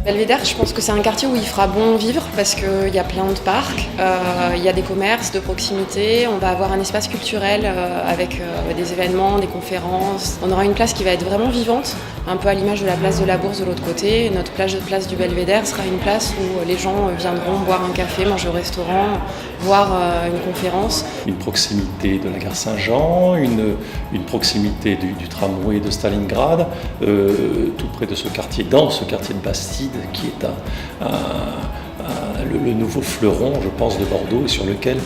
Belvédère, je pense que c'est un quartier où il fera bon vivre parce qu'il y a plein de parcs, il y a des commerces de proximité, on va avoir un espace culturel avec des événements, des conférences. On aura une place qui va être vraiment vivante, un peu à l'image de la place de la Bourse de l'autre côté. Notre place du Belvédère sera une place où les gens viendront boire un café, manger au restaurant, voir une conférence. Une proximité de la gare Saint-Jean, une proximité du tramway de Stalingrad, tout près de ce quartier, dans ce quartier de Bastide, qui est le nouveau fleuron, je pense, de Bordeaux et sur lequel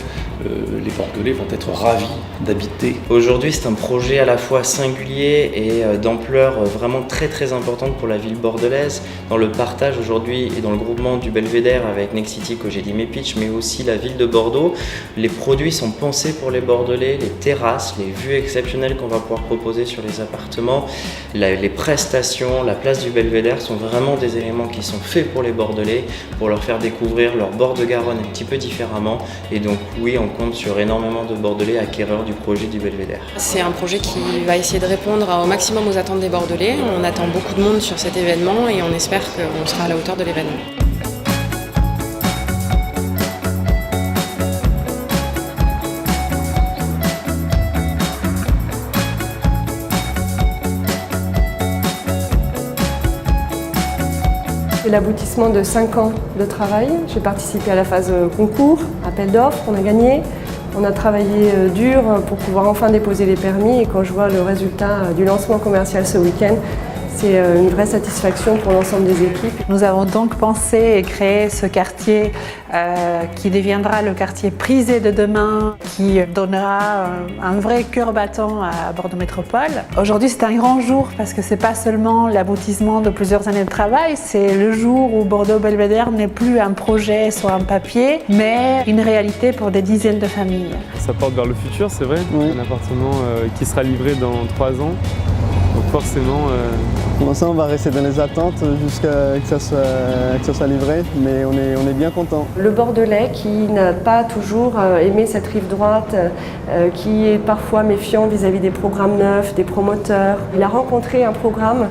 les Bordelais vont être ravis d'habiter. Aujourd'hui, c'est un projet à la fois singulier et d'ampleur vraiment très très importante pour la ville bordelaise. Dans le partage aujourd'hui et dans le groupement du Belvédère avec Nexity, Cogedi Mepitch, mais aussi la ville de Bordeaux, les produits sont pensés pour les Bordelais, les terrasses, les vues exceptionnelles qu'on va pouvoir proposer sur les appartements, les prestations, la place du Belvédère sont vraiment des éléments qui sont faits pour les Bordelais, pour leur faire découvrir leur bord de Garonne un petit peu différemment. Et donc oui, on compte sur énormément de Bordelais acquéreurs du projet du Belvédère. C'est un projet qui va essayer de répondre au maximum aux attentes des Bordelais. On attend beaucoup de monde sur cet événement et on espère qu'on sera à la hauteur de l'événement. C'est l'aboutissement de 5 ans de travail. J'ai participé à la phase concours, appel d'offres, on a gagné. On a travaillé dur pour pouvoir enfin déposer les permis et quand je vois le résultat du lancement commercial ce week-end, c'est une vraie satisfaction pour l'ensemble des équipes. Nous avons donc pensé et créé ce quartier qui deviendra le quartier prisé de demain, qui donnera un vrai cœur battant à Bordeaux Métropole. Aujourd'hui, c'est un grand jour parce que c'est pas seulement l'aboutissement de plusieurs années de travail, c'est le jour où Bordeaux Belvédère n'est plus un projet sur un papier, mais une réalité pour des dizaines de familles. Ça porte vers le futur, c'est vrai. Oui. Un appartement qui sera livré dans 3 ans. Donc forcément... Pour l'instant, on va rester dans les attentes jusqu'à que ça soit livré, mais on est bien content. Le Bordelais qui n'a pas toujours aimé cette rive droite, qui est parfois méfiant vis-à-vis des programmes neufs, des promoteurs, il a rencontré un programme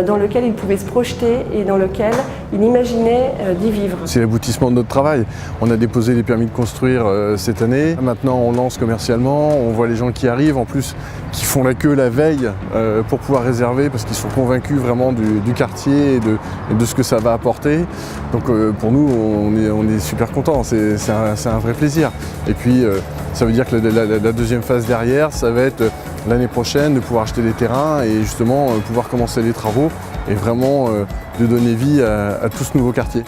dans lequel il pouvait se projeter et dans lequel il imaginait d'y vivre. C'est l'aboutissement de notre travail. On a déposé les permis de construire cette année. Maintenant, on lance commercialement, on voit les gens qui arrivent, en plus qui font la queue la veille pour pouvoir réserver parce qu'ils sont convaincus vraiment du quartier et de ce que ça va apporter. Donc pour nous, on est super contents, c'est un vrai plaisir. Et puis ça veut dire que la deuxième phase derrière, ça va être l'année prochaine de pouvoir acheter des terrains et justement pouvoir commencer les travaux et vraiment de donner vie à tout ce nouveau quartier.